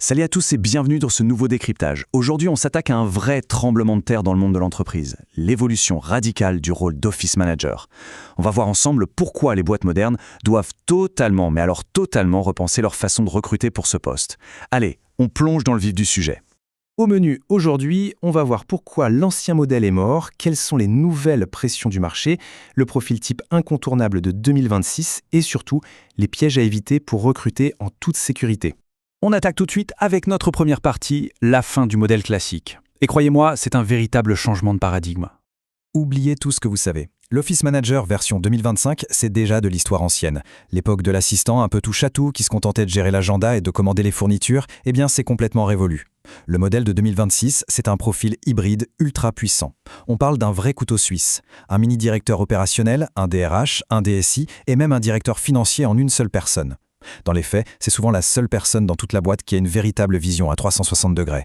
Salut à tous et bienvenue dans ce nouveau décryptage. Aujourd'hui, on s'attaque à un vrai tremblement de terre dans le monde de l'entreprise, l'évolution radicale du rôle d'office manager. On va voir ensemble pourquoi les boîtes modernes doivent totalement, mais alors totalement repenser leur façon de recruter pour ce poste. Allez, on plonge dans le vif du sujet. Au menu aujourd'hui, on va voir pourquoi l'ancien modèle est mort, quelles sont les nouvelles pressions du marché, le profil type incontournable de 2026 et surtout les pièges à éviter pour recruter en toute sécurité. On attaque tout de suite avec notre première partie, la fin du modèle classique. Et croyez-moi, c'est un véritable changement de paradigme. Oubliez tout ce que vous savez. L'Office Manager version 2025, c'est déjà de l'histoire ancienne. L'époque de l'assistant un peu touche-à-tout qui se contentait de gérer l'agenda et de commander les fournitures, eh bien c'est complètement révolu. Le modèle de 2026, c'est un profil hybride ultra puissant. On parle d'un vrai couteau suisse. Un mini-directeur opérationnel, un DRH, un DSI et même un directeur financier en une seule personne. Dans les faits, c'est souvent la seule personne dans toute la boîte qui a une véritable vision à 360 degrés.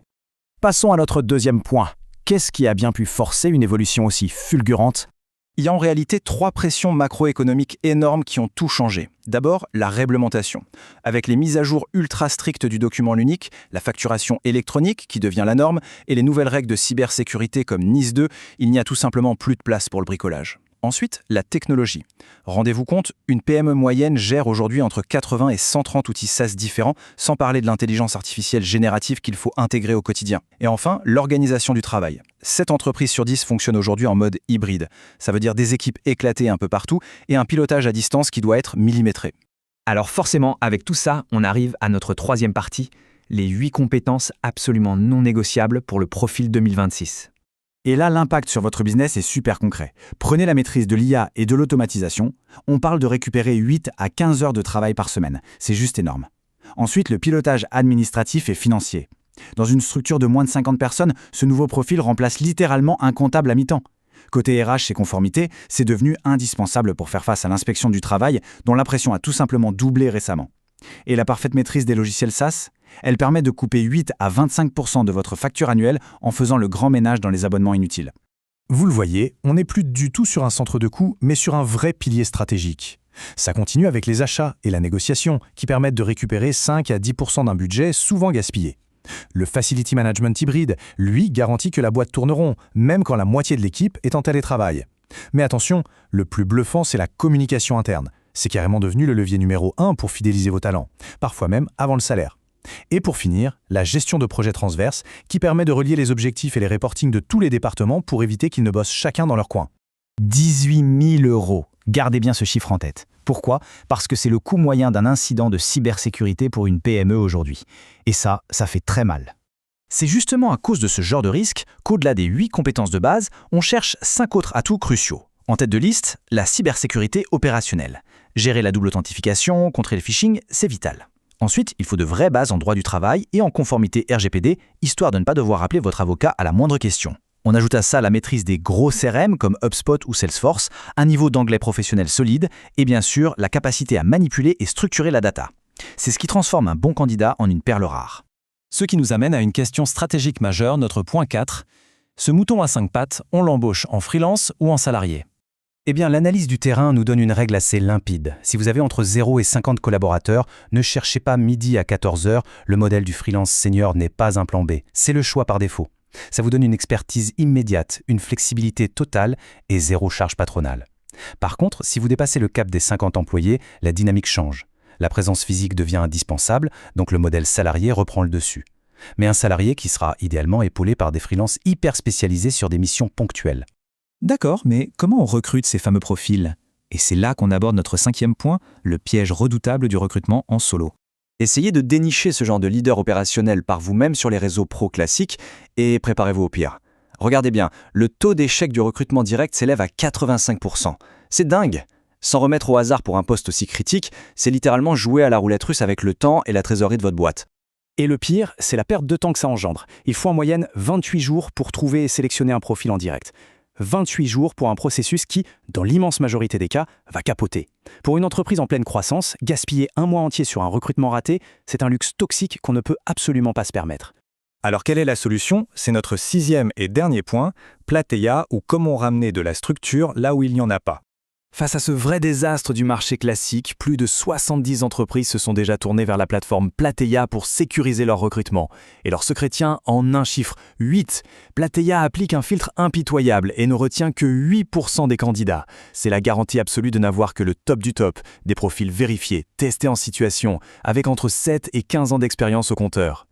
Passons à notre deuxième point. Qu'est-ce qui a bien pu forcer une évolution aussi fulgurante ? Il y a en réalité trois pressions macroéconomiques énormes qui ont tout changé. D'abord, la réglementation. Avec les mises à jour ultra strictes du document unique, la facturation électronique qui devient la norme et les nouvelles règles de cybersécurité comme NIS 2, il n'y a tout simplement plus de place pour le bricolage. Ensuite, la technologie. Rendez-vous compte, une PME moyenne gère aujourd'hui entre 80 et 130 outils SaaS différents, sans parler de l'intelligence artificielle générative qu'il faut intégrer au quotidien. Et enfin, l'organisation du travail. 7 entreprises sur 10 fonctionnent aujourd'hui en mode hybride. Ça veut dire des équipes éclatées un peu partout et un pilotage à distance qui doit être millimétré. Alors forcément, avec tout ça, on arrive à notre troisième partie, les 8 compétences absolument non négociables pour le profil 2026. Et là, l'impact sur votre business est super concret. Prenez la maîtrise de l'IA et de l'automatisation. On parle de récupérer 8 à 15 heures de travail par semaine. C'est juste énorme. Ensuite, le pilotage administratif et financier. Dans une structure de moins de 50 personnes, ce nouveau profil remplace littéralement un comptable à mi-temps. Côté RH et conformité, c'est devenu indispensable pour faire face à l'inspection du travail, dont la pression a tout simplement doublé récemment. Et la parfaite maîtrise des logiciels SaaS, elle permet de couper 8 à 25% de votre facture annuelle en faisant le grand ménage dans les abonnements inutiles. Vous le voyez, on n'est plus du tout sur un centre de coût, mais sur un vrai pilier stratégique. Ça continue avec les achats et la négociation, qui permettent de récupérer 5 à 10% d'un budget souvent gaspillé. Le Facility Management hybride, lui, garantit que la boîte tourne rond, même quand la moitié de l'équipe est en télétravail. Mais attention, le plus bluffant, c'est la communication interne. C'est carrément devenu le levier numéro 1 pour fidéliser vos talents, parfois même avant le salaire. Et pour finir, la gestion de projets transverses qui permet de relier les objectifs et les reportings de tous les départements pour éviter qu'ils ne bossent chacun dans leur coin. 18 000 €. Gardez bien ce chiffre en tête. Pourquoi ? Parce que c'est le coût moyen d'un incident de cybersécurité pour une PME aujourd'hui. Et ça fait très mal. C'est justement à cause de ce genre de risque qu'au-delà des 8 compétences de base, on cherche 5 autres atouts cruciaux. En tête de liste, la cybersécurité opérationnelle. Gérer la double authentification, contrer le phishing, c'est vital. Ensuite, il faut de vraies bases en droit du travail et en conformité RGPD, histoire de ne pas devoir appeler votre avocat à la moindre question. On ajoute à ça la maîtrise des gros CRM comme HubSpot ou Salesforce, un niveau d'anglais professionnel solide et bien sûr la capacité à manipuler et structurer la data. C'est ce qui transforme un bon candidat en une perle rare. Ce qui nous amène à une question stratégique majeure, notre point 4. Ce mouton à 5 pattes, on l'embauche en freelance ou en salarié ? Eh bien, l'analyse du terrain nous donne une règle assez limpide. Si vous avez entre 0 et 50 collaborateurs, ne cherchez pas midi à 14 heures, le modèle du freelance senior n'est pas un plan B, c'est le choix par défaut. Ça vous donne une expertise immédiate, une flexibilité totale et 0 charge patronale. Par contre, si vous dépassez le cap des 50 employés, la dynamique change. La présence physique devient indispensable, donc le modèle salarié reprend le dessus. Mais un salarié qui sera idéalement épaulé par des freelances hyper spécialisés sur des missions ponctuelles. D'accord, mais comment on recrute ces fameux profils ? Et c'est là qu'on aborde notre 5e point, le piège redoutable du recrutement en solo. Essayez de dénicher ce genre de leader opérationnel par vous-même sur les réseaux pro classiques et préparez-vous au pire. Regardez bien, le taux d'échec du recrutement direct s'élève à 85%. C'est dingue! Sans remettre au hasard pour un poste aussi critique, c'est littéralement jouer à la roulette russe avec le temps et la trésorerie de votre boîte. Et le pire, c'est la perte de temps que ça engendre. Il faut en moyenne 28 jours pour trouver et sélectionner un profil en direct. 28 jours pour un processus qui, dans l'immense majorité des cas, va capoter. Pour une entreprise en pleine croissance, gaspiller un mois entier sur un recrutement raté, c'est un luxe toxique qu'on ne peut absolument pas se permettre. Alors quelle est la solution ? C'est notre 6e et dernier point, Plateia ou comment ramener de la structure là où il n'y en a pas. Face à ce vrai désastre du marché classique, plus de 70 entreprises se sont déjà tournées vers la plateforme Plateia pour sécuriser leur recrutement. Et leur secret tient en un chiffre, 8. Plateia applique un filtre impitoyable et ne retient que 8% des candidats. C'est la garantie absolue de n'avoir que le top du top, des profils vérifiés, testés en situation, avec entre 7 et 15 ans d'expérience au compteur.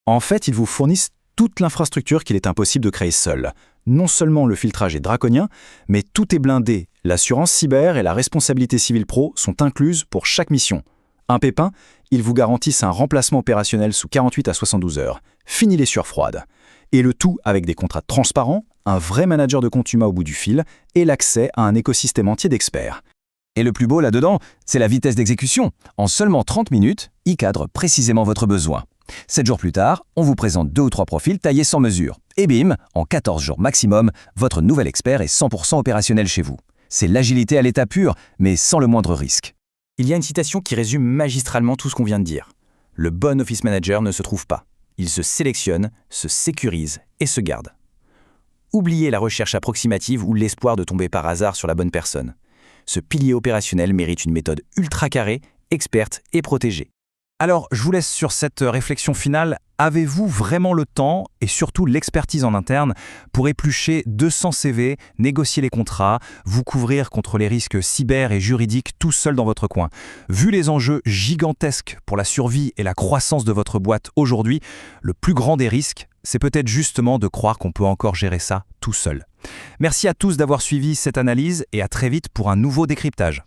En fait, ils vous fournissent toute l'infrastructure qu'il est impossible de créer seul. Non seulement le filtrage est draconien, mais tout est blindé. L'assurance cyber et la responsabilité civile pro sont incluses pour chaque mission. Un pépin, ils vous garantissent un remplacement opérationnel sous 48 à 72 heures. Fini les sueurs froides. Et le tout avec des contrats transparents, un vrai manager de compte humain au bout du fil et l'accès à un écosystème entier d'experts. Et le plus beau là-dedans, c'est la vitesse d'exécution. En seulement 30 minutes, ils cadrent précisément votre besoin. 7 jours plus tard, on vous présente 2 ou 3 profils taillés sans mesure. Et bim, en 14 jours maximum, votre nouvel expert est 100% opérationnel chez vous. C'est l'agilité à l'état pur, mais sans le moindre risque. Il y a une citation qui résume magistralement tout ce qu'on vient de dire. Le bon office manager ne se trouve pas. Il se sélectionne, se sécurise et se garde. Oubliez la recherche approximative ou l'espoir de tomber par hasard sur la bonne personne. Ce pilier opérationnel mérite une méthode ultra carrée, experte et protégée. Alors, je vous laisse sur cette réflexion finale. Avez-vous vraiment le temps et surtout l'expertise en interne pour éplucher 200 CV, négocier les contrats, vous couvrir contre les risques cyber et juridiques tout seul dans votre coin? Vu les enjeux gigantesques pour la survie et la croissance de votre boîte aujourd'hui, le plus grand des risques, c'est peut-être justement de croire qu'on peut encore gérer ça tout seul. Merci à tous d'avoir suivi cette analyse et à très vite pour un nouveau décryptage.